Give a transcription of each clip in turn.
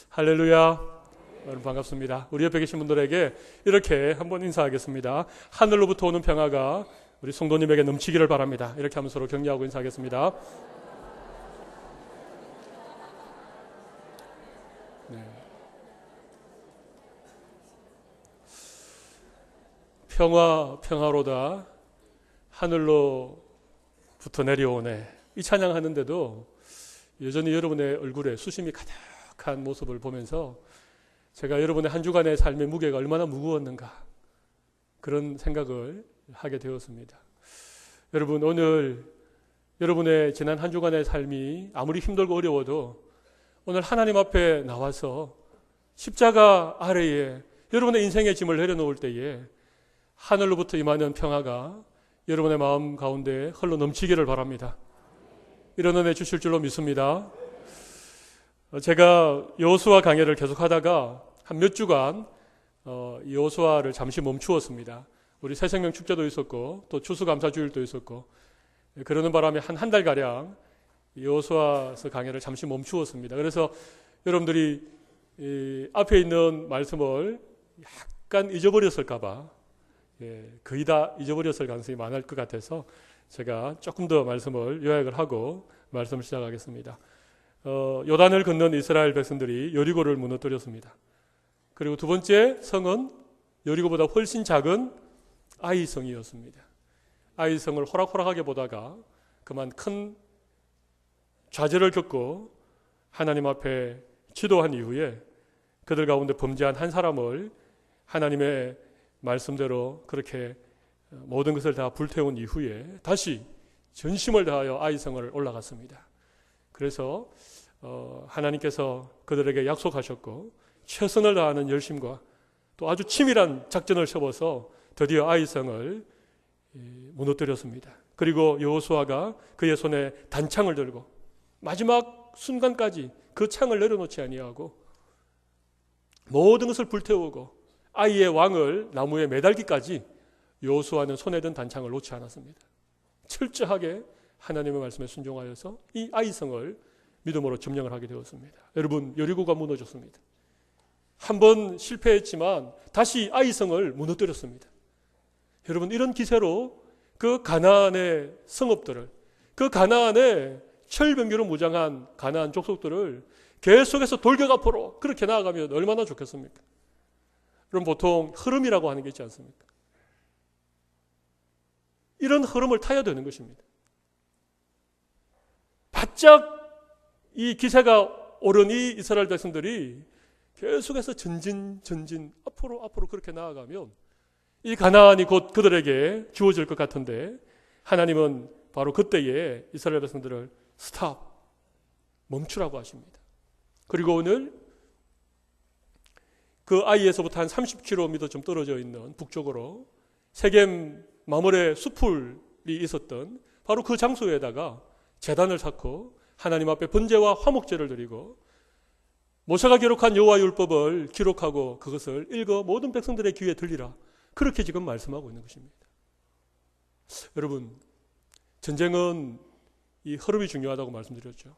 할렐루야. 여러분 반갑습니다. 우리 옆에 계신 분들에게 이렇게 한번 인사하겠습니다. 하늘로부터 오는 평화가 우리 성도님에게 넘치기를 바랍니다. 이렇게 하면서 서로 격려하고 인사하겠습니다. 네. 평화로다 하늘로부터 내려오네. 이 찬양하는데도 여전히 여러분의 얼굴에 수심이 가득한 모습을 보면서 제가 여러분의 한 주간의 삶의 무게가 얼마나 무거웠는가 그런 생각을 하게 되었습니다. 여러분, 오늘 여러분의 지난 한 주간의 삶이 아무리 힘들고 어려워도 오늘 하나님 앞에 나와서 십자가 아래에 여러분의 인생의 짐을 내려놓을 때에 하늘로부터 임하는 평화가 여러분의 마음 가운데 흘러 넘치기를 바랍니다. 이런 은혜 주실 줄로 믿습니다. 제가 여호수아 강해를 계속하다가 한 몇 주간 여호수아를 잠시 멈추었습니다. 우리 새생명 축제도 있었고 또 추수감사주일도 있었고 그러는 바람에 한 달가량 여호수아서 강해를 잠시 멈추었습니다. 그래서 여러분들이 앞에 있는 말씀을 약간 잊어버렸을까 봐 거의 다 잊어버렸을 가능성이 많을 것 같아서 제가 조금 더 말씀을 요약을 하고 말씀을 시작하겠습니다. 요단을 건넌 이스라엘 백성들이 여리고를 무너뜨렸습니다. 그리고 두 번째 성은 여리고보다 훨씬 작은 아이성이었습니다. 아이성을 호락호락하게 보다가 그만 큰 좌절을 겪고 하나님 앞에 기도한 이후에 그들 가운데 범죄한 한 사람을 하나님의 말씀대로 그렇게 모든 것을 다 불태운 이후에 다시 전심을 다하여 아이성을 올라갔습니다. 그래서 하나님께서 그들에게 약속하셨고 최선을 다하는 열심과 또 아주 치밀한 작전을 세워서 드디어 아이성을 무너뜨렸습니다. 그리고 여호수아가 그의 손에 단창을 들고 마지막 순간까지 그 창을 내려놓지 아니하고 모든 것을 불태우고 아이의 왕을 나무에 매달기까지 여호수아는 손에 든 단창을 놓지 않았습니다. 철저하게 하나님의 말씀에 순종하여서 이 아이성을 믿음으로 점령을 하게 되었습니다. 여러분, 여리고가 무너졌습니다. 한 번 실패했지만 다시 아이성을 무너뜨렸습니다. 여러분, 이런 기세로 그 가나안의 성읍들을, 그 가나안의 철병기로 무장한 가나안 족속들을 계속해서 돌격 앞으로 그렇게 나아가면 얼마나 좋겠습니까? 그럼 보통 흐름이라고 하는 게 있지 않습니까? 이런 흐름을 타야 되는 것입니다. 바짝 이 기세가 오른 이 이스라엘 백성들이 계속해서 전진 앞으로 그렇게 나아가면 이 가나안이 곧 그들에게 주어질 것 같은데 하나님은 바로 그때에 이스라엘 백성들을 스탑, 멈추라고 하십니다. 그리고 오늘 그 아이에서부터 한 30km 좀 떨어져 있는 북쪽으로 세겜 마물의 수풀이 있었던 바로 그 장소에다가 제단을 쌓고 하나님 앞에 번제와 화목제를 드리고 모세가 기록한 여호와 율법을 기록하고 그것을 읽어 모든 백성들의 귀에 들리라. 그렇게 지금 말씀하고 있는 것입니다. 여러분, 전쟁은 이 흐름이 중요하다고 말씀드렸죠.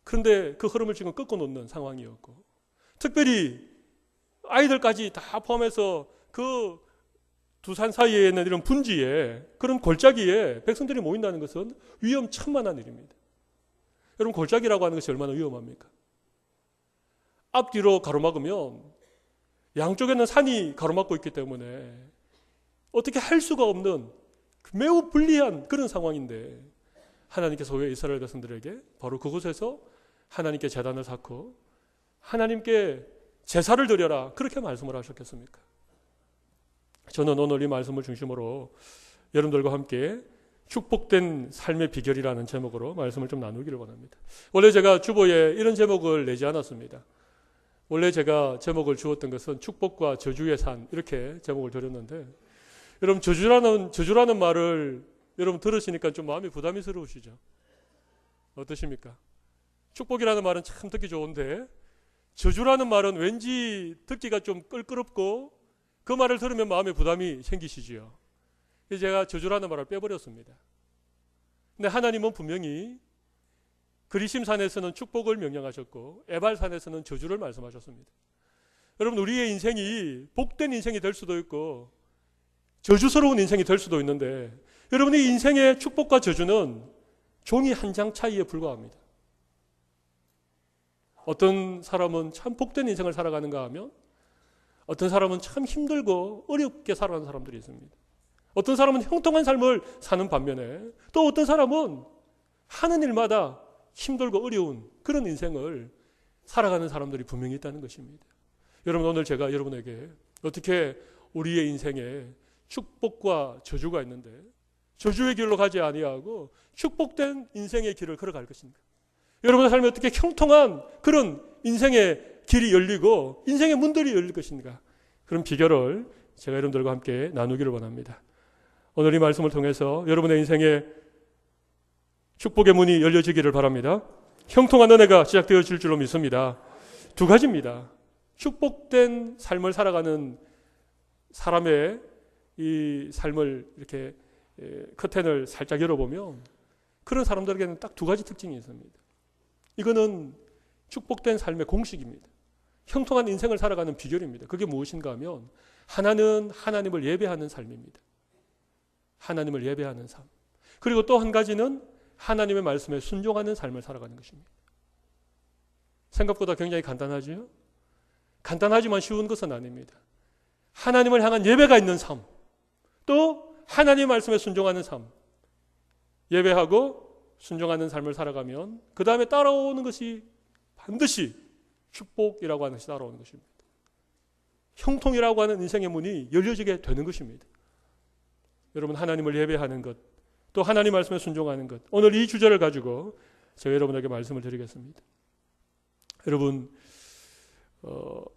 그런데 그 흐름을 지금 꺾어 놓는 상황이었고 특별히 아이들까지 다 포함해서 그 두 산 사이에 있는 이런 분지에 그런 골짜기에 백성들이 모인다는 것은 위험천만한 일입니다. 여러분, 골짜기라고 하는 것이 얼마나 위험합니까? 앞뒤로 가로막으면 양쪽에는 산이 가로막고 있기 때문에 어떻게 할 수가 없는 매우 불리한 그런 상황인데 하나님께서 왜 이스라엘 백성들에게 바로 그곳에서 하나님께 제단을 쌓고 하나님께 제사를 드려라 그렇게 말씀을 하셨겠습니까? 저는 오늘 이 말씀을 중심으로 여러분들과 함께 축복된 삶의 비결이라는 제목으로 말씀을 좀 나누기를 원합니다. 원래 제가 주보에 이런 제목을 내지 않았습니다. 원래 제가 제목을 주었던 것은 축복과 저주의 산 이렇게 제목을 드렸는데 여러분, 저주라는 말을 여러분 들으시니까 좀 마음이 부담스러우시죠? 어떠십니까? 축복이라는 말은 참 듣기 좋은데 저주라는 말은 왠지 듣기가 좀 끌끄럽고 그 말을 들으면 마음에 부담이 생기시지요. 그래서 제가 저주라는 말을 빼버렸습니다. 근데 하나님은 분명히 그리심산에서는 축복을 명령하셨고 에발산에서는 저주를 말씀하셨습니다. 여러분, 우리의 인생이 복된 인생이 될 수도 있고 저주스러운 인생이 될 수도 있는데, 여러분의 인생의 축복과 저주는 종이 한 장 차이에 불과합니다. 어떤 사람은 참 복된 인생을 살아가는가 하면 어떤 사람은 참 힘들고 어렵게 살아가는 사람들이 있습니다. 어떤 사람은 형통한 삶을 사는 반면에 또 어떤 사람은 하는 일마다 힘들고 어려운 그런 인생을 살아가는 사람들이 분명히 있다는 것입니다. 여러분, 오늘 제가 여러분에게 어떻게 우리의 인생에 축복과 저주가 있는데 저주의 길로 가지 아니하고 축복된 인생의 길을 걸어갈 것인가, 여러분의 삶에 어떻게 형통한 그런 인생의 길이 열리고 인생의 문들이 열릴 것인가, 그런 비결을 제가 여러분들과 함께 나누기를 원합니다. 오늘 이 말씀을 통해서 여러분의 인생에 축복의 문이 열려지기를 바랍니다. 형통한 은혜가 시작되어질 줄로 믿습니다. 두 가지입니다. 축복된 삶을 살아가는 사람의 이 삶을 이렇게 커튼을 살짝 열어보면 그런 사람들에게는 딱 두 가지 특징이 있습니다. 이거는 축복된 삶의 공식입니다. 형통한 인생을 살아가는 비결입니다. 그게 무엇인가 하면 하나는 하나님을 예배하는 삶입니다. 하나님을 예배하는 삶. 그리고 또 한 가지는 하나님의 말씀에 순종하는 삶을 살아가는 것입니다. 생각보다 굉장히 간단하지요? 간단하지만 쉬운 것은 아닙니다. 하나님을 향한 예배가 있는 삶, 또 하나님의 말씀에 순종하는 삶, 예배하고 순종하는 삶을 살아가면 그 다음에 따라오는 것이 반드시 축복이라고 하는 것이 따라오는 것입니다. 형통이라고 하는 인생의 문이 열려지게 되는 것입니다. 여러분, 하나님을 예배하는 것, 또 하나님 말씀에 순종하는 것, 오늘 이 주제를 가지고 제가 여러분에게 말씀을 드리겠습니다. 여러분,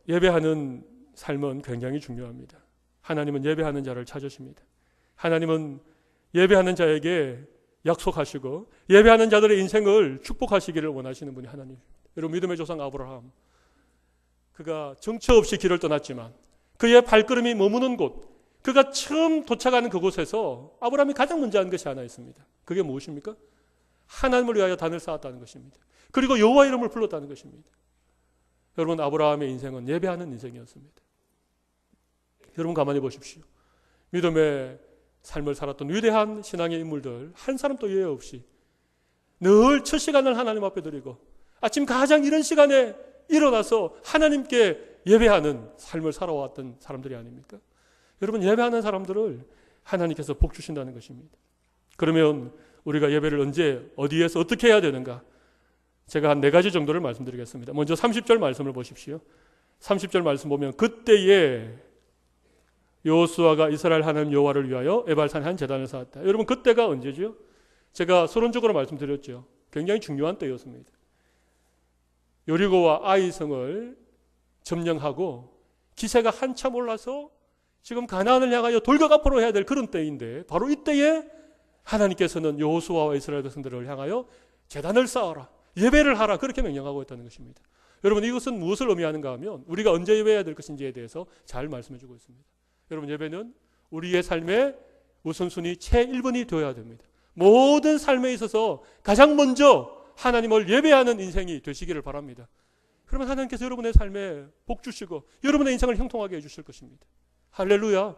예배하는 삶은 굉장히 중요합니다. 하나님은 예배하는 자를 찾으십니다. 하나님은 예배하는 자에게 약속하시고 예배하는 자들의 인생을 축복하시기를 원하시는 분이 하나님입니다. 여러분, 믿음의 조상 아브라함, 그가 정처 없이 길을 떠났지만 그의 발걸음이 머무는 곳, 그가 처음 도착하는 그곳에서 아브라함이 가장 먼저 한 것이 하나 있습니다. 그게 무엇입니까? 하나님을 위하여 단을 쌓았다는 것입니다. 그리고 여호와 이름을 불렀다는 것입니다. 여러분, 아브라함의 인생은 예배하는 인생이었습니다. 여러분, 가만히 보십시오. 믿음의 삶을 살았던 위대한 신앙의 인물들 한 사람도 예외 없이 늘 첫 시간을 하나님 앞에 드리고 아침 가장 이른 시간에 일어나서 하나님께 예배하는 삶을 살아왔던 사람들이 아닙니까? 여러분, 예배하는 사람들을 하나님께서 복 주신다는 것입니다. 그러면 우리가 예배를 언제, 어디에서 어떻게 해야 되는가? 제가 한 4가지 정도를 말씀드리겠습니다. 먼저 30절 말씀을 보십시오. 30절 말씀 보면 그때에 여호수아가 이스라엘 하나님 여호와를 위하여 에발산에 한 제단을 쌓았다. 여러분, 그때가 언제죠? 제가 서론적으로 말씀드렸죠. 굉장히 중요한 때였습니다. 여리고와 아이성을 점령하고 기세가 한참 올라서 지금 가나안을 향하여 돌격 앞으로 해야 될 그런 때인데, 바로 이때에 하나님께서는 여호수아와 이스라엘 백성들을 향하여 제단을 쌓아라, 예배를 하라, 그렇게 명령하고 있다는 것입니다. 여러분, 이것은 무엇을 의미하는가 하면 우리가 언제 예배해야 될 것인지에 대해서 잘 말씀해 주고 있습니다. 여러분, 예배는 우리의 삶의 우선순위 최1번이 되어야 됩니다. 모든 삶에 있어서 가장 먼저 하나님을 예배하는 인생이 되시기를 바랍니다. 그러면 하나님께서 여러분의 삶에 복 주시고 여러분의 인생을 형통하게 해주실 것입니다. 할렐루야.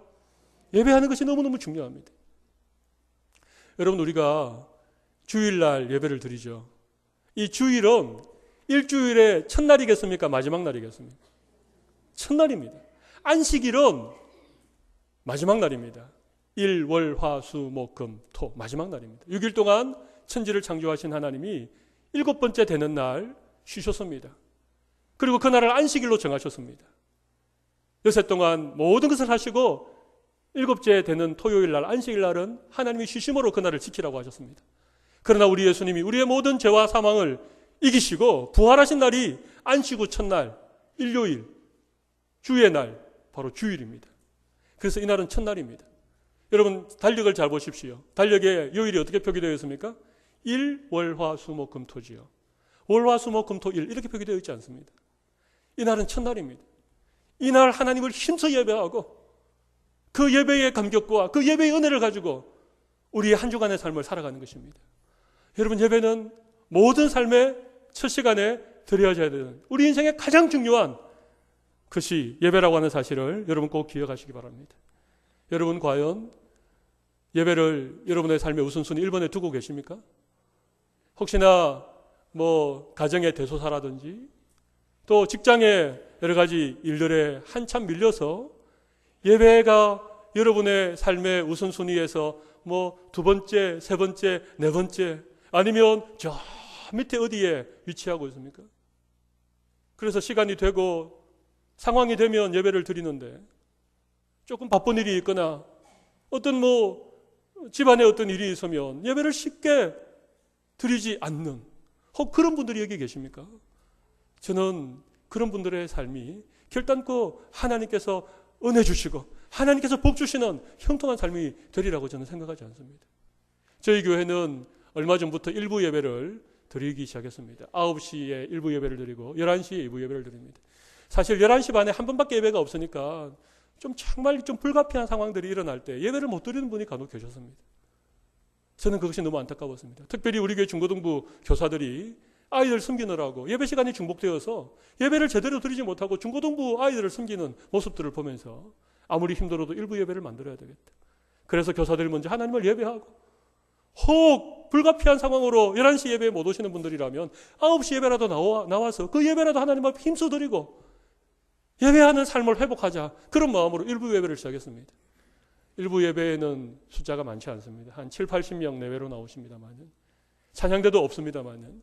예배하는 것이 너무너무 중요합니다. 여러분, 우리가 주일날 예배를 드리죠. 이 주일은 일주일의 첫날이겠습니까? 마지막 날이겠습니까? 첫날입니다. 안식일은 마지막 날입니다. 일, 월, 화, 수, 목, 금, 토, 마지막 날입니다. 6일 동안 천지를 창조하신 하나님이 7번째 되는 날 쉬셨습니다. 그리고 그날을 안식일로 정하셨습니다. 여섯 동안 모든 것을 하시고 7째 되는 토요일 날, 안식일 날은 하나님이 쉬심으로 그날을 지키라고 하셨습니다. 그러나 우리 예수님이 우리의 모든 죄와 사망을 이기시고 부활하신 날이 안식 후 첫날, 일요일, 주의 날, 바로 주일입니다. 그래서 이날은 첫날입니다. 여러분, 달력을 잘 보십시오. 달력에 요일이 어떻게 표기되어 있습니까? 일, 월, 화, 수, 목, 금, 토지요. 월, 화, 수, 목, 금, 토, 일, 이렇게 표기되어 있지 않습니다. 이날은 첫날입니다. 이날 하나님을 힘써 예배하고 그 예배의 감격과 그 예배의 은혜를 가지고 우리의 한 주간의 삶을 살아가는 것입니다. 여러분, 예배는 모든 삶의 첫 시간에 드려져야 되는 우리 인생의 가장 중요한 것이 예배라고 하는 사실을 여러분 꼭 기억하시기 바랍니다. 여러분 과연 예배를 여러분의 삶의 우선순위 1번에 두고 계십니까? 혹시나 가정의 대소사라든지 또 직장의 여러 가지 일들에 한참 밀려서 예배가 여러분의 삶의 우선순위에서 두 번째, 세 번째, 네 번째 아니면 저 밑에 어디에 위치하고 있습니까? 그래서 시간이 되고 상황이 되면 예배를 드리는데 조금 바쁜 일이 있거나 어떤 집안에 어떤 일이 있으면 예배를 쉽게 드리지 않는 혹 그런 분들이 여기 계십니까? 저는 그런 분들의 삶이 결단코 하나님께서 은혜 주시고 하나님께서 복 주시는 형통한 삶이 되리라고 저는 생각하지 않습니다. 저희 교회는 얼마 전부터 일부 예배를 드리기 시작했습니다. 9시에 일부 예배를 드리고 11시에 일부 예배를 드립니다. 사실 11시 반에 한 번밖에 예배가 없으니까 정말 불가피한 상황들이 일어날 때 예배를 못 드리는 분이 간혹 계셨습니다. 저는 그것이 너무 안타까웠습니다. 특별히 우리 교회 중고등부 교사들이 아이들 섬기느라고 예배 시간이 중복되어서 예배를 제대로 드리지 못하고 중고등부 아이들을 섬기는 모습들을 보면서 아무리 힘들어도 일부 예배를 만들어야 되겠다. 그래서 교사들이 먼저 하나님을 예배하고 혹 불가피한 상황으로 11시 예배에 못 오시는 분들이라면 9시 예배라도 나와서 그 예배라도 하나님 앞에 힘써드리고 예배하는 삶을 회복하자. 그런 마음으로 일부 예배를 시작했습니다. 일부 예배에는 숫자가 많지 않습니다. 한 7, 80명 내외로 나오십니다만 찬양대도 없습니다만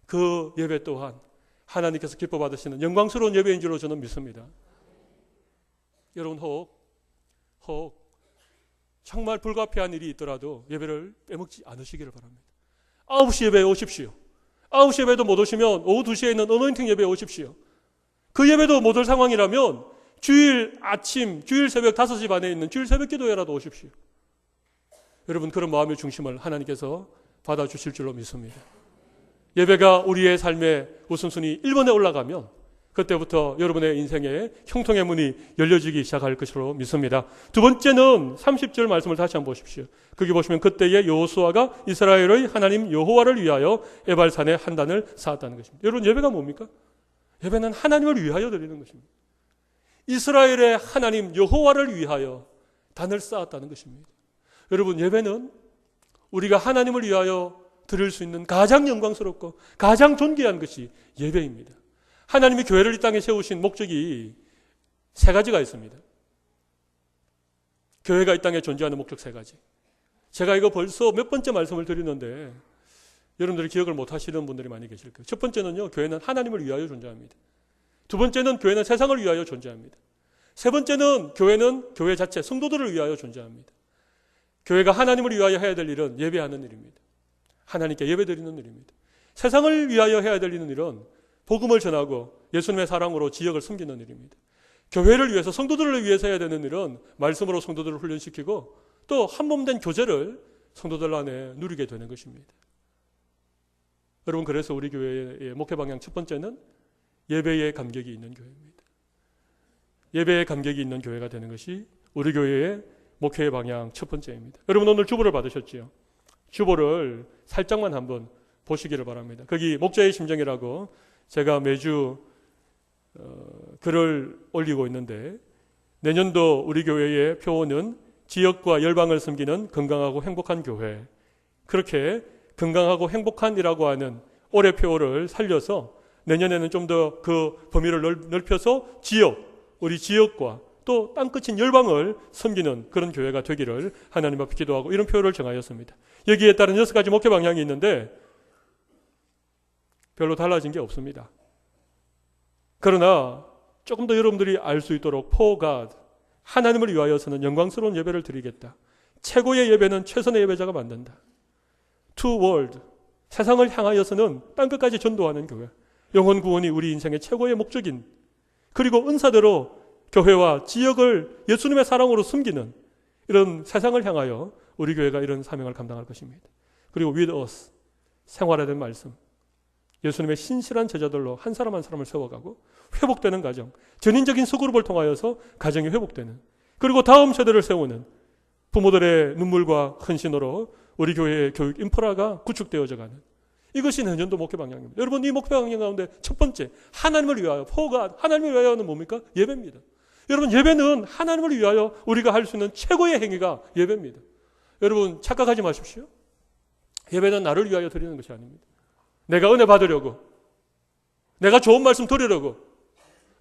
그 예배 또한 하나님께서 기뻐 받으시는 영광스러운 예배인 줄로 저는 믿습니다. 여러분 혹 정말 불가피한 일이 있더라도 예배를 빼먹지 않으시기를 바랍니다. 9시 예배에 오십시오. 9시 예배도 못 오시면 오후 2시에 있는 어노인팅 예배에 오십시오. 그 예배도 못 올 상황이라면 주일 아침, 주일 새벽 5시 반에 있는 주일 새벽 기도회라도 오십시오. 여러분 그런 마음의 중심을 하나님께서 받아주실 줄로 믿습니다. 예배가 우리의 삶의 우선순위 1번에 올라가면 그때부터 여러분의 인생에 형통의 문이 열려지기 시작할 것으로 믿습니다. 두 번째는 30절 말씀을 다시 한번 보십시오. 거기 보시면 그때에 여호수아가 이스라엘의 하나님 여호와를 위하여 에발산에 한 단을 쌓았다는 것입니다. 여러분 예배가 뭡니까? 예배는 하나님을 위하여 드리는 것입니다. 이스라엘의 하나님 여호와를 위하여 단을 쌓았다는 것입니다. 여러분 예배는 우리가 하나님을 위하여 드릴 수 있는 가장 영광스럽고 가장 존귀한 것이 예배입니다. 하나님이 교회를 이 땅에 세우신 목적이 3가지가 있습니다. 교회가 이 땅에 존재하는 목적 3가지. 제가 이거 벌써 몇 번째 말씀을 드리는데 여러분들이 기억을 못 하시는 분들이 많이 계실 거예요. 첫 번째는요, 교회는 하나님을 위하여 존재합니다. 두 번째는 교회는 세상을 위하여 존재합니다. 세 번째는 교회는 교회 자체, 성도들을 위하여 존재합니다. 교회가 하나님을 위하여 해야 될 일은 예배하는 일입니다. 하나님께 예배드리는 일입니다. 세상을 위하여 해야 될 일은 복음을 전하고 예수님의 사랑으로 지역을 섬기는 일입니다. 교회를 위해서 성도들을 위해서 해야 되는 일은 말씀으로 성도들을 훈련시키고 또 한 몸 된 교제를 성도들 안에 누리게 되는 것입니다. 여러분 그래서 우리 교회의 목회 방향 첫 번째는 예배에 감격이 있는 교회입니다. 예배에 감격이 있는 교회가 되는 것이 우리 교회의 목회의 방향 첫 번째입니다. 여러분 오늘 주보를 받으셨지요? 주보를 살짝만 한번 보시기를 바랍니다. 거기 목자의 심정이라고 제가 매주 글을 올리고 있는데 내년도 우리 교회의 표어는 지역과 열방을 섬기는 건강하고 행복한 교회. 그렇게 건강하고 행복한이라고 하는 올해 표어를 살려서 내년에는 좀 더 그 범위를 넓혀서 우리 지역과 또 땅끝인 열방을 섬기는 그런 교회가 되기를 하나님 앞에 기도하고 이런 표어를 정하였습니다. 여기에 따른 6가지 목회 방향이 있는데 별로 달라진 게 없습니다. 그러나 조금 더 여러분들이 알 수 있도록 For God, 하나님을 위하여서는 영광스러운 예배를 드리겠다. 최고의 예배는 최선의 예배자가 만든다. To World, 세상을 향하여서는 땅끝까지 전도하는 교회. 영혼 구원이 우리 인생의 최고의 목적인, 그리고 은사대로 교회와 지역을 예수님의 사랑으로 섬기는 이런 세상을 향하여 우리 교회가 이런 사명을 감당할 것입니다. 그리고 With Us, 생활화된 말씀. 예수님의 신실한 제자들로 한 사람 한 사람을 세워가고 회복되는 가정, 전인적인 소그룹을 통하여서 가정이 회복되는, 그리고 다음 세대를 세우는 부모들의 눈물과 헌신으로 우리 교회의 교육 인프라가 구축되어져 가는 이것이 내년도 목표 방향입니다. 여러분, 이 목표 방향 가운데 첫 번째, 하나님을 위하여, 포가 하나님을 위하여는 뭡니까? 예배입니다. 여러분, 예배는 하나님을 위하여 우리가 할 수 있는 최고의 행위가 예배입니다. 여러분, 착각하지 마십시오. 예배는 나를 위하여 드리는 것이 아닙니다. 내가 은혜 받으려고, 내가 좋은 말씀 드리려고,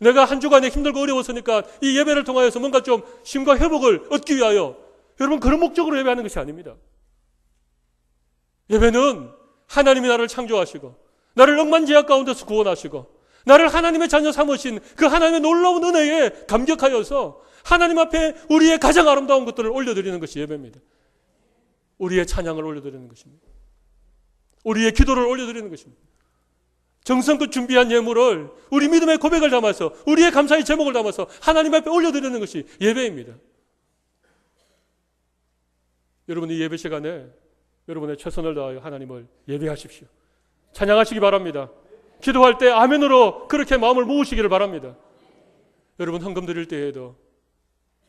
내가 한 주간에 힘들고 어려웠으니까 이 예배를 통하여서 뭔가 좀 쉼과 회복을 얻기 위하여, 여러분, 그런 목적으로 예배하는 것이 아닙니다. 예배는 하나님이 나를 창조하시고 나를 억만제약 가운데서 구원하시고 나를 하나님의 자녀 삼으신 그 하나님의 놀라운 은혜에 감격하여서 하나님 앞에 우리의 가장 아름다운 것들을 올려드리는 것이 예배입니다. 우리의 찬양을 올려드리는 것입니다. 우리의 기도를 올려드리는 것입니다. 정성껏 준비한 예물을, 우리 믿음의 고백을 담아서, 우리의 감사의 제목을 담아서 하나님 앞에 올려드리는 것이 예배입니다. 여러분, 이 예배 시간에 여러분의 최선을 다하여 하나님을 예배하십시오. 찬양하시기 바랍니다. 기도할 때 아멘으로 그렇게 마음을 모으시기를 바랍니다. 여러분, 헌금 드릴 때에도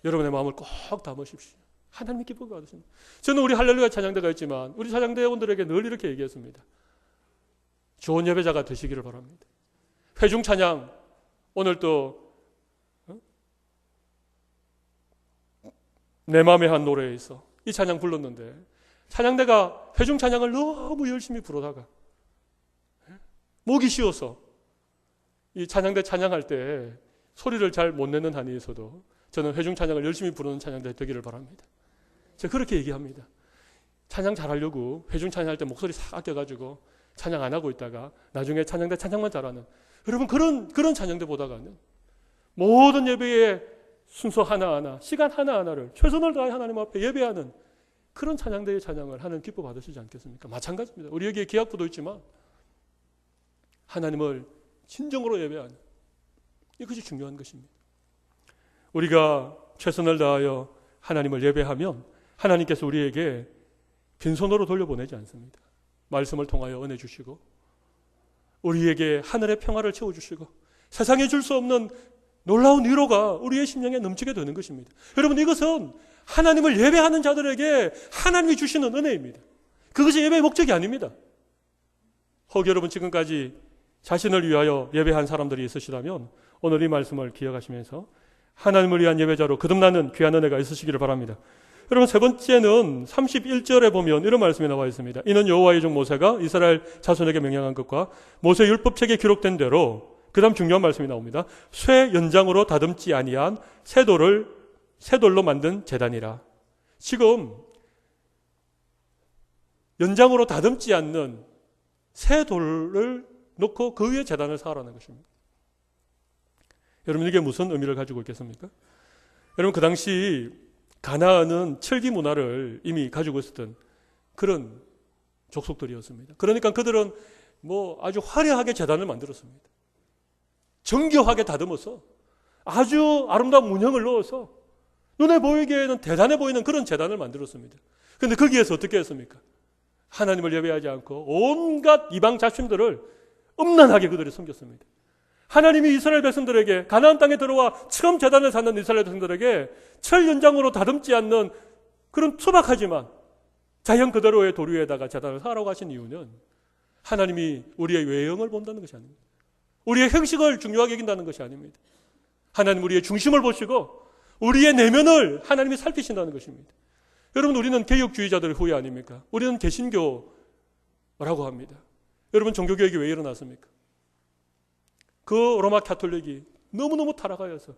여러분의 마음을 꼭 담으십시오. 하나님이 기쁨을 받으십니다. 저는 우리 할렐루야 찬양대가 있지만 우리 찬양대원들에게 늘 이렇게 얘기했습니다. 좋은 예배자가 되시기를 바랍니다. 회중 찬양, 오늘 또 내 맘에 한 노래에서 이 찬양 불렀는데, 찬양대가 회중 찬양을 너무 열심히 부르다가 목이 쉬어서 이 찬양대 찬양할 때 소리를 잘 못 내는 한이 있어도 저는 회중 찬양을 열심히 부르는 찬양대 되기를 바랍니다. 제가 그렇게 얘기합니다. 찬양 잘하려고 회중 찬양할 때 목소리 싹 아껴가지고 찬양 안 하고 있다가 나중에 찬양대 찬양만 잘하는, 여러분, 그런 찬양대 보다가는 모든 예배의 순서 하나하나, 시간 하나하나를 최선을 다해 하나님 앞에 예배하는 그런 찬양대의 찬양을 하나님 기뻐 받으시지 않겠습니까? 마찬가지입니다. 우리 여기에 기악부도 있지만 하나님을 진정으로 예배하는, 이것이 중요한 것입니다. 우리가 최선을 다하여 하나님을 예배하면 하나님께서 우리에게 빈손으로 돌려보내지 않습니다. 말씀을 통하여 은혜 주시고 우리에게 하늘의 평화를 채워주시고 세상에 줄 수 없는 놀라운 위로가 우리의 심령에 넘치게 되는 것입니다. 여러분, 이것은 하나님을 예배하는 자들에게 하나님이 주시는 은혜입니다. 그것이 예배의 목적이 아닙니다. 혹 여러분 지금까지 자신을 위하여 예배한 사람들이 있으시다면 오늘 이 말씀을 기억하시면서 하나님을 위한 예배자로 거듭나는 귀한 은혜가 있으시기를 바랍니다. 여러분, 세 번째는 31절에 보면 이런 말씀이 나와 있습니다. 이는 여호와의 종 모세가 이스라엘 자손에게 명령한 것과 모세 율법책에 기록된 대로, 그 다음 중요한 말씀이 나옵니다. 쇠 연장으로 다듬지 아니한 쇠돌로 만든 제단이라. 지금 연장으로 다듬지 않는 쇠돌을 놓고 그 위에 제단을 쌓으라는 것입니다. 여러분, 이게 무슨 의미를 가지고 있겠습니까? 여러분, 그 당시 가나안은 철기 문화를 이미 가지고 있었던 그런 족속들이었습니다. 그러니까 그들은 아주 화려하게 제단을 만들었습니다. 정교하게 다듬어서 아주 아름다운 문형을 넣어서 눈에 보이기에는 대단해 보이는 그런 제단을 만들었습니다. 그런데 거기에서 어떻게 했습니까? 하나님을 예배하지 않고 온갖 이방 자신들을 음란하게 그들이 섬겼습니다. 하나님이 이스라엘 백성들에게 가나안 땅에 들어와 처음 제단을 쌓는 이스라엘 백성들에게 철 연장으로 다듬지 않는 그런 투박하지만 자연 그대로의 돌 위에다가 제단을 쌓으라고 하신 이유는 하나님이 우리의 외형을 본다는 것이 아닙니다. 우리의 형식을 중요하게 여긴다는 것이 아닙니다. 하나님 우리의 중심을 보시고 우리의 내면을 하나님이 살피신다는 것입니다. 여러분, 우리는 개혁주의자들의 후예 아닙니까? 우리는 개신교라고 합니다. 여러분, 종교개혁이 왜 일어났습니까? 그 로마 가톨릭이 너무너무 타락하여서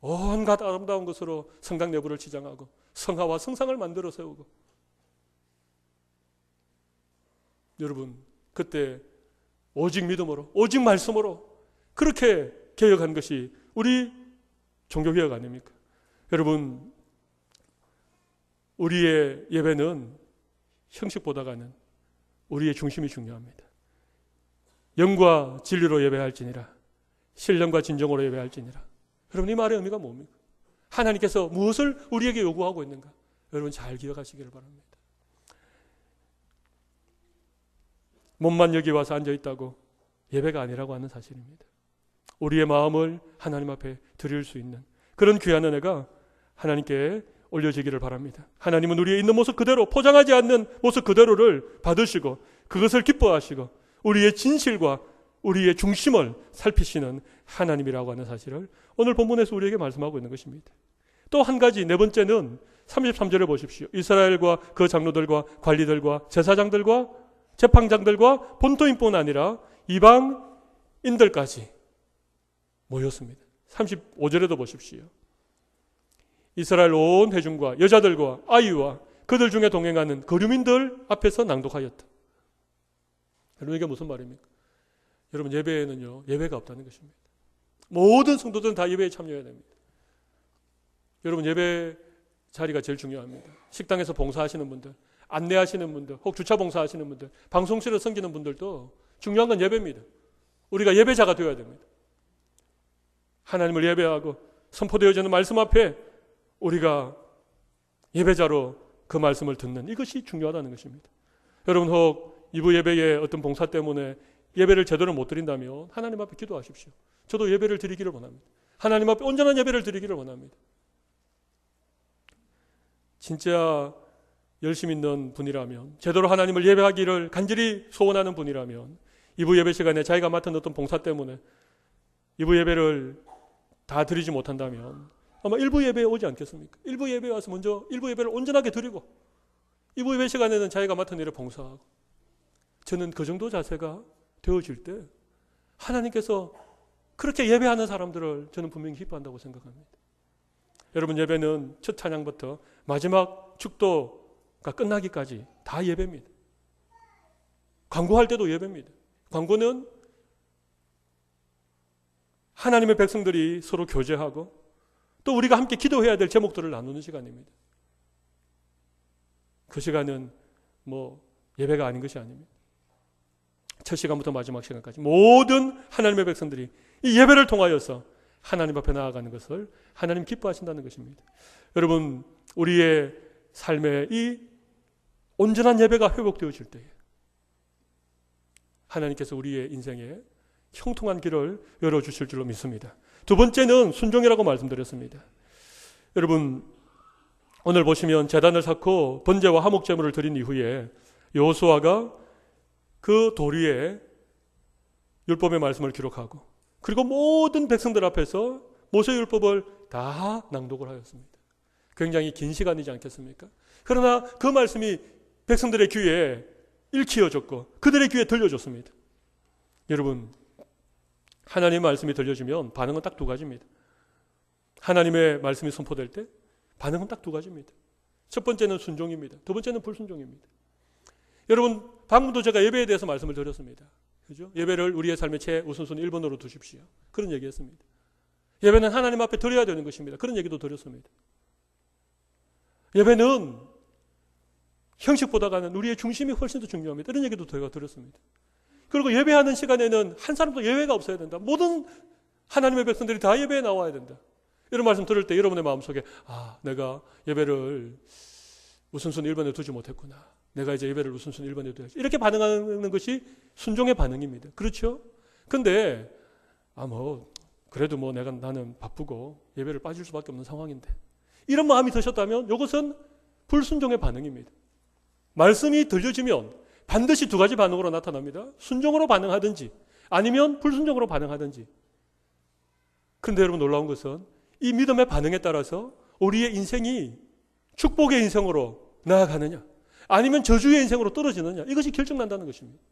온갖 아름다운 것으로 성당 내부를 치장하고 성화와 성상을 만들어 세우고, 여러분, 그때 오직 믿음으로, 오직 말씀으로 그렇게 개혁한 것이 우리 종교개혁 아닙니까? 여러분, 우리의 예배는 형식보다가는 우리의 중심이 중요합니다. 영과 진리로 예배할지니라, 신령과 진정으로 예배할지니라. 여러분, 이 말의 의미가 뭡니까? 하나님께서 무엇을 우리에게 요구하고 있는가? 여러분, 잘 기억하시기를 바랍니다. 몸만 여기 와서 앉아있다고 예배가 아니라고 하는 사실입니다. 우리의 마음을 하나님 앞에 드릴 수 있는 그런 귀한 은혜가 하나님께 올려지기를 바랍니다. 하나님은 우리의 있는 모습 그대로, 포장하지 않는 모습 그대로를 받으시고 그것을 기뻐하시고 우리의 진실과 우리의 중심을 살피시는 하나님이라고 하는 사실을 오늘 본문에서 우리에게 말씀하고 있는 것입니다. 또 한 가지, 네 번째는 33절에 보십시오. 이스라엘과 그 장로들과 관리들과 제사장들과 재판장들과 본토인뿐 아니라 이방인들까지 모였습니다. 35절에도 보십시오. 이스라엘 온 회중과 여자들과 아이와 그들 중에 동행하는 거류민들 앞에서 낭독하였다. 여러분, 이게 무슨 말입니까? 여러분, 예배에는요, 예배가 없다는 것입니다. 모든 성도들은 다 예배에 참여해야 됩니다. 여러분, 예배 자리가 제일 중요합니다. 식당에서 봉사하시는 분들, 안내하시는 분들, 혹 주차 봉사하시는 분들, 방송실을 섬기는 분들도 중요한 건 예배입니다. 우리가 예배자가 되어야 됩니다. 하나님을 예배하고 선포되어지는 말씀 앞에 우리가 예배자로 그 말씀을 듣는 이것이 중요하다는 것입니다. 여러분, 혹 이부 예배의 어떤 봉사 때문에 예배를 제대로 못 드린다면 하나님 앞에 기도하십시오. 저도 예배를 드리기를 원합니다. 하나님 앞에 온전한 예배를 드리기를 원합니다. 진짜 열심 있는 분이라면, 제대로 하나님을 예배하기를 간절히 소원하는 분이라면 이부 예배 시간에 자기가 맡은 어떤 봉사 때문에 이부 예배를 다 드리지 못한다면 아마 일부 예배에 오지 않겠습니까? 일부 예배에 와서 먼저 일부 예배를 온전하게 드리고 이부 예배 시간에는 자기가 맡은 일을 봉사하고, 저는 그 정도 자세가 되어질 때 하나님께서 그렇게 예배하는 사람들을 저는 분명히 기뻐한다고 생각합니다. 여러분, 예배는 첫 찬양부터 마지막 축도가 끝나기까지 다 예배입니다. 광고할 때도 예배입니다. 광고는 하나님의 백성들이 서로 교제하고 또 우리가 함께 기도해야 될 제목들을 나누는 시간입니다. 그 시간은 예배가 아닌 것이 아닙니다. 첫 시간부터 마지막 시간까지 모든 하나님의 백성들이 이 예배를 통하여서 하나님 앞에 나아가는 것을 하나님 기뻐하신다는 것입니다. 여러분, 우리의 삶에 이 온전한 예배가 회복되어질 때에 하나님께서 우리의 인생에 형통한 길을 열어주실 줄로 믿습니다. 두 번째는 순종이라고 말씀드렸습니다. 여러분, 오늘 보시면 제단을 쌓고 번제와 화목제물을 드린 이후에 여호수아가 그 돌 위에 율법의 말씀을 기록하고 그리고 모든 백성들 앞에서 모세 율법을 다 낭독을 하였습니다. 굉장히 긴 시간이지 않겠습니까? 그러나 그 말씀이 백성들의 귀에 읽히어졌고 그들의 귀에 들려졌습니다. 여러분, 하나님의 말씀이 들려지면 반응은 딱 두 가지입니다. 하나님의 말씀이 선포될 때 반응은 딱 두 가지입니다. 첫 번째는 순종입니다. 두 번째는 불순종입니다. 여러분, 방금도 제가 예배에 대해서 말씀을 드렸습니다. 그죠? 예배를 우리의 삶의 최우선순위 1번으로 두십시오. 그런 얘기했습니다. 예배는 하나님 앞에 드려야 되는 것입니다. 그런 얘기도 드렸습니다. 예배는 형식보다는 우리의 중심이 훨씬 더 중요합니다. 이런 얘기도 제가 드렸습니다. 그리고 예배하는 시간에는 한 사람도 예외가 없어야 된다. 모든 하나님의 백성들이 다 예배에 나와야 된다. 이런 말씀 들을 때 여러분의 마음속에 내가 예배를 우선순위 1번에 두지 못했구나. 내가 이제 예배를 우선순위 1번에 둬야지. 이렇게 반응하는 것이 순종의 반응입니다. 그렇죠? 근데 그래도 나는 바쁘고 예배를 빠질 수밖에 없는 상황인데 이런 마음이 드셨다면 이것은 불순종의 반응입니다. 말씀이 들려지면 반드시 두 가지 반응으로 나타납니다. 순종으로 반응하든지 아니면 불순종으로 반응하든지. 그런데 여러분, 놀라운 것은 이 믿음의 반응에 따라서 우리의 인생이 축복의 인생으로 나아가느냐 아니면 저주의 인생으로 떨어지느냐, 이것이 결정난다는 것입니다.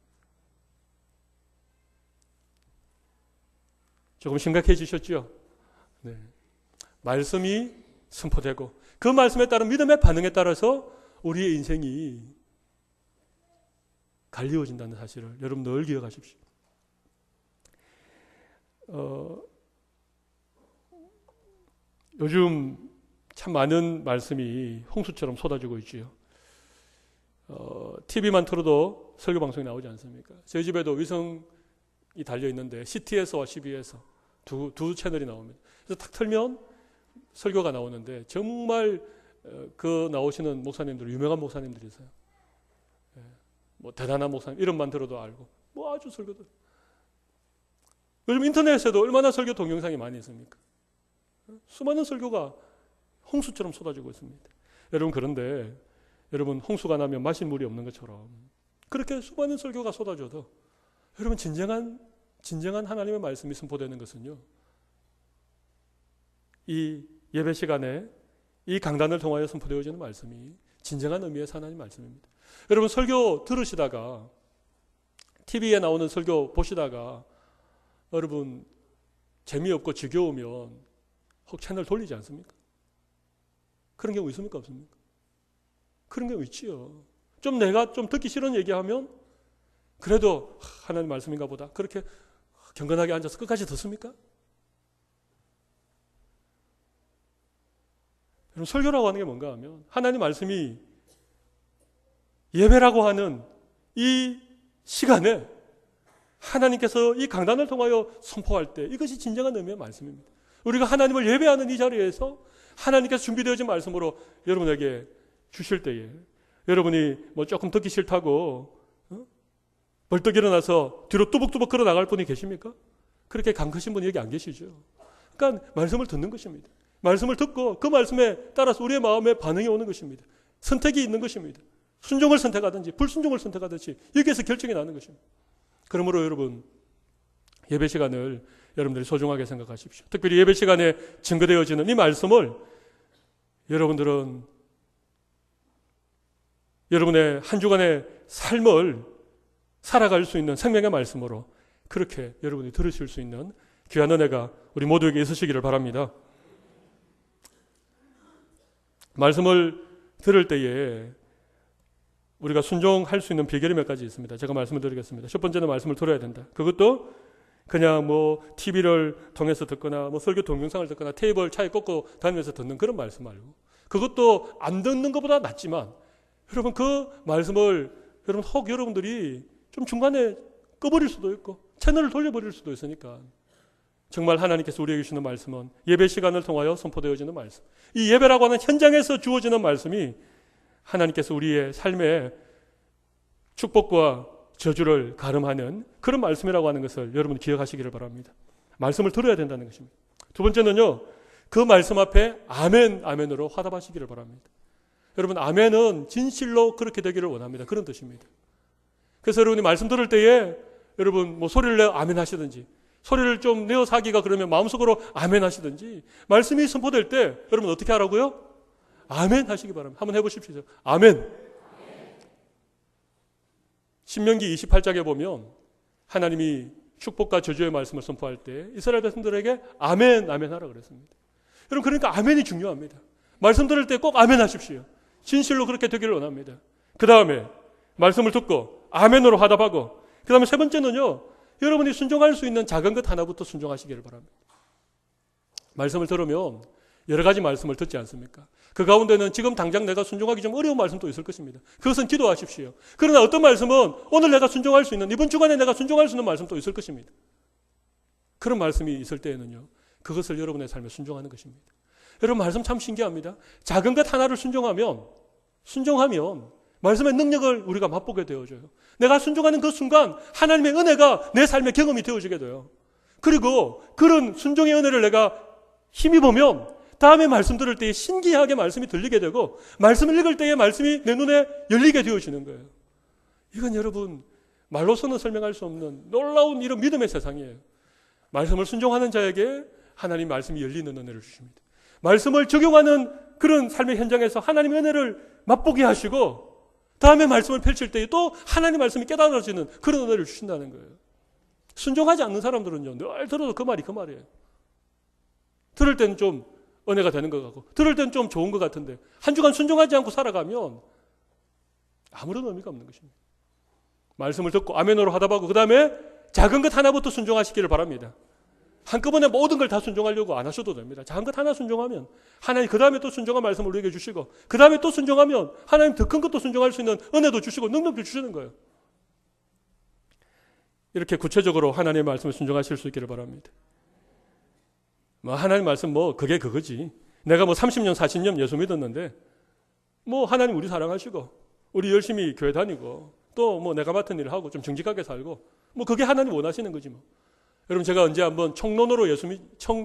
조금 심각해지셨죠? 네. 말씀이 선포되고 그 말씀에 따른 믿음의 반응에 따라서 우리의 인생이 갈리워진다는 사실을 여러분 늘 기억하십시오. 요즘 참 많은 말씀이 홍수처럼 쏟아지고 있지요. TV만 틀어도 설교 방송이 나오지 않습니까? 저희 집에도 위성이 달려 있는데 CTS와 CBS 두 채널이 나옵니다. 그래서 탁 틀면 설교가 나오는데 정말 그 나오시는 목사님들, 유명한 목사님들이세요. 대단한 목사님, 이름만 들어도 알고 아주 설교들. 요즘 인터넷에도 얼마나 설교 동영상이 많이 있습니까? 수많은 설교가 홍수처럼 쏟아지고 있습니다. 여러분, 그런데 여러분, 홍수가 나면 마실 물이 없는 것처럼 그렇게 수많은 설교가 쏟아져도 여러분 진정한 하나님의 말씀이 선포되는 것은요, 이 예배 시간에 이 강단을 통하여 선포되어지는 말씀이 진정한 의미의 하나님 말씀입니다. 여러분 설교 들으시다가 TV에 나오는 설교 보시다가 여러분 재미없고 지겨우면 혹 채널 돌리지 않습니까? 그런 경우 있습니까? 없습니까? 그런 경우 있지요. 좀 내가 좀 듣기 싫은 얘기하면 그래도 하나님 말씀인가 보다 그렇게 경건하게 앉아서 끝까지 듣습니까? 여러분 설교라고 하는 게 뭔가 하면 하나님 말씀이 예배라고 하는 이 시간에 하나님께서 이 강단을 통하여 선포할 때 이것이 진정한 의미의 말씀입니다. 우리가 하나님을 예배하는 이 자리에서 하나님께서 준비되어진 말씀으로 여러분에게 주실 때에 여러분이 뭐 조금 듣기 싫다고 벌떡 일어나서 뒤로 뚜벅뚜벅 걸어 나갈 분이 계십니까? 그렇게 강하신 분이 여기 안 계시죠. 그러니까 말씀을 듣는 것입니다. 말씀을 듣고 그 말씀에 따라서 우리의 마음에 반응이 오는 것입니다. 선택이 있는 것입니다. 순종을 선택하든지 불순종을 선택하든지 여기에서 결정이 나는 것입니다. 그러므로 여러분 예배 시간을 여러분들이 소중하게 생각하십시오. 특별히 예배 시간에 증거되어지는 이 말씀을 여러분들은 여러분의 한 주간의 삶을 살아갈 수 있는 생명의 말씀으로 그렇게 여러분이 들으실 수 있는 귀한 은혜가 우리 모두에게 있으시기를 바랍니다. 말씀을 들을 때에 우리가 순종할 수 있는 비결이 몇 가지 있습니다. 제가 말씀을 드리겠습니다. 첫 번째는 말씀을 들어야 된다. 그것도 그냥 뭐 TV를 통해서 듣거나 뭐 설교 동영상을 듣거나 테이블 차에 꽂고 다니면서 듣는 그런 말씀 말고, 그것도 안 듣는 것보다 낫지만 여러분 그 말씀을 혹 여러분들이 좀 중간에 꺼버릴 수도 있고 채널을 돌려버릴 수도 있으니까 정말 하나님께서 우리에게 주시는 말씀은 예배 시간을 통하여 선포되어지는 말씀, 이 예배라고 하는 현장에서 주어지는 말씀이 하나님께서 우리의 삶에 축복과 저주를 가름하는 그런 말씀이라고 하는 것을 여러분 기억하시기를 바랍니다. 말씀을 들어야 된다는 것입니다. 두 번째는요, 그 말씀 앞에 아멘, 아멘으로 화답하시기를 바랍니다. 여러분 아멘은 진실로 그렇게 되기를 원합니다. 그런 뜻입니다. 그래서 여러분이 말씀 들을 때에 여러분 뭐 소리를 내어 아멘 하시든지 소리를 좀 내어서 하기가 그러면 마음속으로 아멘 하시든지 말씀이 선포될 때 여러분 어떻게 하라고요? 아멘 하시기 바랍니다. 한번 해보십시오. 아멘. 신명기 28장에 보면 하나님이 축복과 저주의 말씀을 선포할 때 이스라엘 백성들에게 아멘, 아멘 하라 그랬습니다. 여러분 그러니까 아멘이 중요합니다. 말씀 들을 때 꼭 아멘 하십시오. 진실로 그렇게 되기를 원합니다. 그 다음에 말씀을 듣고 아멘으로 화답하고, 그 다음에 세 번째는요, 여러분이 순종할 수 있는 작은 것 하나부터 순종하시기를 바랍니다. 말씀을 들으면 여러 가지 말씀을 듣지 않습니까? 그 가운데는 지금 당장 내가 순종하기 좀 어려운 말씀도 있을 것입니다. 그것은 기도하십시오. 그러나 어떤 말씀은 오늘 내가 순종할 수 있는, 이번 주간에 내가 순종할 수 있는 말씀도 있을 것입니다. 그런 말씀이 있을 때에는요, 그것을 여러분의 삶에 순종하는 것입니다. 여러분 말씀 참 신기합니다. 작은 것 하나를 순종하면 말씀의 능력을 우리가 맛보게 되어져요. 내가 순종하는 그 순간 하나님의 은혜가 내 삶의 경험이 되어지게 돼요. 그리고 그런 순종의 은혜를 내가 힘입으면 다음에 말씀 들을 때에 신기하게 말씀이 들리게 되고 말씀을 읽을 때에 말씀이 내 눈에 열리게 되어지는 거예요. 이건 여러분 말로서는 설명할 수 없는 놀라운 이런 믿음의 세상이에요. 말씀을 순종하는 자에게 하나님 말씀이 열리는 은혜를 주십니다. 말씀을 적용하는 그런 삶의 현장에서 하나님의 은혜를 맛보게 하시고 다음에 말씀을 펼칠 때에 또 하나님 말씀이 깨달아지는 그런 은혜를 주신다는 거예요. 순종하지 않는 사람들은요, 늘 들어도 그 말이에요. 들을 때는 좀 은혜가 되는 것 같고 들을 때는 좀 좋은 것 같은데 한 주간 순종하지 않고 살아가면 아무런 의미가 없는 것입니다. 말씀을 듣고 아멘으로 화답하고 그 다음에 작은 것 하나부터 순종하시기를 바랍니다. 한꺼번에 모든 걸 다 순종하려고 안 하셔도 됩니다. 작은 것 하나 순종하면 하나님 그 다음에 또 순종한 말씀을 우리에게 주시고 그 다음에 또 순종하면 하나님 더 큰 것도 순종할 수 있는 은혜도 주시고 능력도 주시는 거예요. 이렇게 구체적으로 하나님의 말씀을 순종하실 수 있기를 바랍니다. 하나님 말씀 그게 그거지. 내가 30년 40년 예수 믿었는데 하나님 우리 사랑하시고 우리 열심히 교회 다니고 또 내가 맡은 일을 하고 좀 정직하게 살고 그게 하나님 원하시는 거지 여러분 제가 언제 한번 총론으로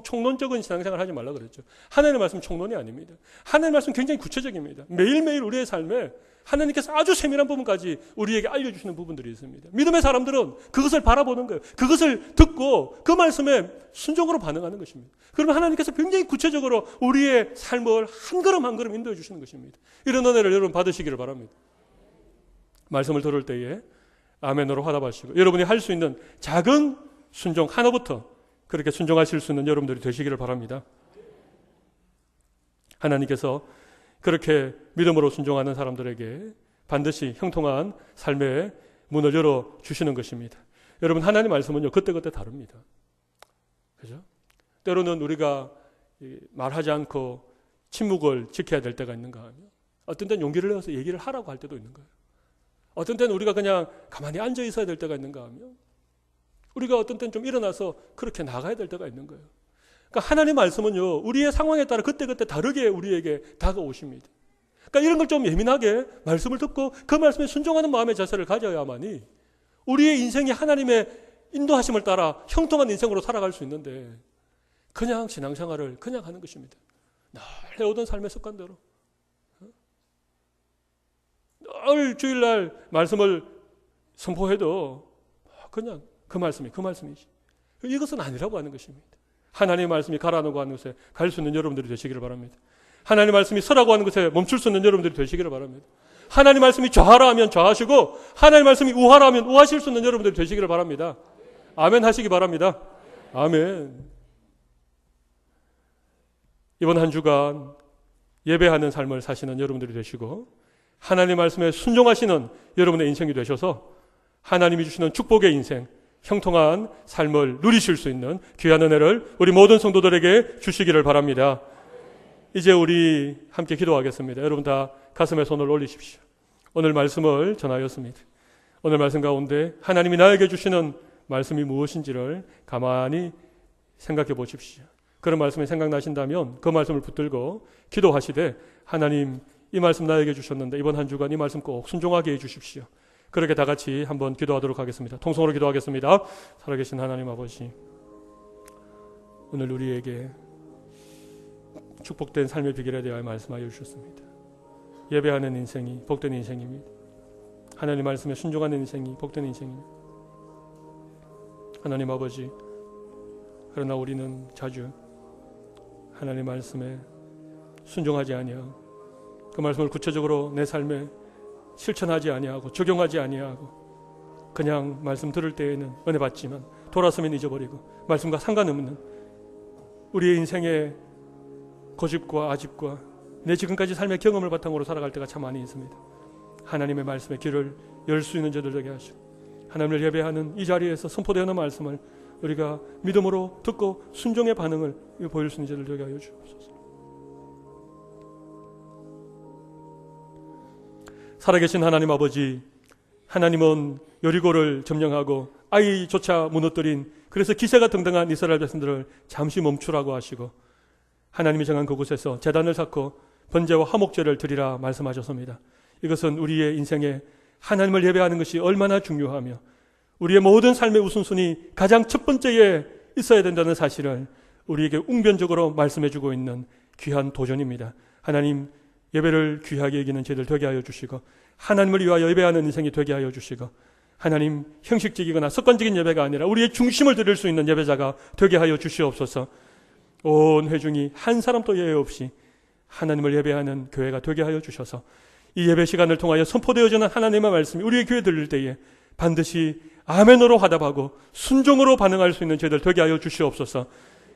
총론적인 신앙생활 하지 말라 그랬죠. 하나님의 말씀 총론이 아닙니다. 하나님의 말씀 굉장히 구체적입니다. 매일매일 우리의 삶에 하나님께서 아주 세밀한 부분까지 우리에게 알려주시는 부분들이 있습니다. 믿음의 사람들은 그것을 바라보는 거예요. 그것을 듣고 그 말씀에 순종으로 반응하는 것입니다. 그러면 하나님께서 굉장히 구체적으로 우리의 삶을 한 걸음 한 걸음 인도해 주시는 것입니다. 이런 은혜를 여러분 받으시기를 바랍니다. 말씀을 들을 때에 아멘으로 화답하시고 여러분이 할 수 있는 작은 순종 하나부터 그렇게 순종하실 수 있는 여러분들이 되시기를 바랍니다. 하나님께서 그렇게 믿음으로 순종하는 사람들에게 반드시 형통한 삶의 문을 열어주시는 것입니다. 여러분, 하나님 말씀은요, 그때그때 다릅니다. 그죠? 때로는 우리가 말하지 않고 침묵을 지켜야 될 때가 있는가 하면, 어떤 때는 용기를 내서 얘기를 하라고 할 때도 있는 거예요. 어떤 때는 우리가 그냥 가만히 앉아 있어야 될 때가 있는가 하면, 우리가 어떤 때는 좀 일어나서 그렇게 나가야 될 때가 있는 거예요. 그러니까 하나님 말씀은요, 우리의 상황에 따라 그때그때 다르게 우리에게 다가오십니다. 그러니까 이런 걸 좀 예민하게 말씀을 듣고 그 말씀에 순종하는 마음의 자세를 가져야만이 우리의 인생이 하나님의 인도하심을 따라 형통한 인생으로 살아갈 수 있는데, 그냥 신앙생활을 그냥 하는 것입니다. 늘 해오던 삶의 습관대로. 늘 주일날 말씀을 선포해도 그냥 그 말씀이지. 이것은 아니라고 하는 것입니다. 하나님의 말씀이 가라고 하는 곳에 갈 수 있는 여러분들이 되시기를 바랍니다. 하나님의 말씀이 서라고 하는 곳에 멈출 수 있는 여러분들이 되시기를 바랍니다. 하나님의 말씀이 좌하라 하면 좌하시고 하나님의 말씀이 우하라 하면 우하실 수 있는 여러분들이 되시기를 바랍니다. 아멘 하시기 바랍니다. 아멘. 이번 한 주간 예배하는 삶을 사시는 여러분들이 되시고 하나님의 말씀에 순종하시는 여러분의 인생이 되셔서 하나님이 주시는 축복의 인생, 형통한 삶을 누리실 수 있는 귀한 은혜를 우리 모든 성도들에게 주시기를 바랍니다. 이제 우리 함께 기도하겠습니다. 여러분 다 가슴에 손을 올리십시오. 오늘 말씀을 전하였습니다. 오늘 말씀 가운데 하나님이 나에게 주시는 말씀이 무엇인지를 가만히 생각해 보십시오. 그런 말씀이 생각나신다면 그 말씀을 붙들고 기도하시되, 하나님 이 말씀 나에게 주셨는데 이번 한 주간 이 말씀 꼭 순종하게 해주십시오. 그렇게 다 같이 한번 기도하도록 하겠습니다. 통성으로 기도하겠습니다. 살아계신 하나님 아버지, 오늘 우리에게 축복된 삶의 비결에 대하여 말씀하여 주셨습니다. 예배하는 인생이 복된 인생입니다. 하나님 말씀에 순종하는 인생이 복된 인생입니다. 하나님 아버지, 그러나 우리는 자주 하나님 말씀에 순종하지 아니하고 그 말씀을 구체적으로 내 삶에 실천하지 아니하고 적용하지 아니하고 그냥 말씀 들을 때에는 은혜 받지만 돌아서면 잊어버리고 말씀과 상관없는 우리의 인생의 고집과 아집과 내 지금까지 삶의 경험을 바탕으로 살아갈 때가 참 많이 있습니다. 하나님의 말씀에 귀를 열 수 있는 자들 되게 하시고 하나님을 예배하는 이 자리에서 선포되는 말씀을 우리가 믿음으로 듣고 순종의 반응을 보일 수 있는 자들 되게 하여 주옵소서. 살아계신 하나님 아버지, 하나님은 여리고를 점령하고 아이조차 무너뜨린, 그래서 기세가 등등한 이스라엘 백성들을 잠시 멈추라고 하시고 하나님이 정한 그곳에서 제단을 쌓고 번제와 화목제를 드리라 말씀하셨습니다. 이것은 우리의 인생에 하나님을 예배하는 것이 얼마나 중요하며 우리의 모든 삶의 우선순위 가장 첫 번째에 있어야 된다는 사실을 우리에게 웅변적으로 말씀해주고 있는 귀한 도전입니다. 하나님, 예배를 귀하게 여기는 저희들 되게 하여 주시고 하나님을 위하여 예배하는 인생이 되게 하여 주시고 하나님, 형식적이거나 습관적인 예배가 아니라 우리의 중심을 드릴 수 있는 예배자가 되게 하여 주시옵소서. 온 회중이 한 사람도 예외 없이 하나님을 예배하는 교회가 되게 하여 주셔서 이 예배 시간을 통하여 선포되어지는 하나님의 말씀이 우리의 귀에 들릴 때에 반드시 아멘으로 화답하고 순종으로 반응할 수 있는 저희들 되게 하여 주시옵소서.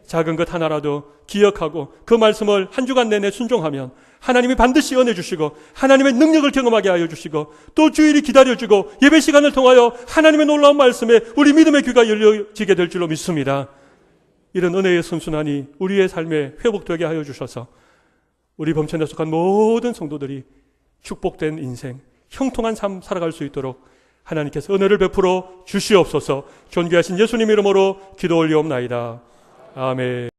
작은 것 하나라도 기억하고 그 말씀을 한 주간 내내 순종하면 하나님이 반드시 은혜 주시고 하나님의 능력을 경험하게 하여 주시고 또 주일이 기다려주고 예배 시간을 통하여 하나님의 놀라운 말씀에 우리 믿음의 귀가 열려지게 될 줄로 믿습니다. 이런 은혜의 선순환이 우리의 삶에 회복되게 하여 주셔서 우리 범천에 속한 모든 성도들이 축복된 인생, 형통한 삶 살아갈 수 있도록 하나님께서 은혜를 베풀어 주시옵소서. 존귀하신 예수님 이름으로 기도 올리옵나이다. 아멘.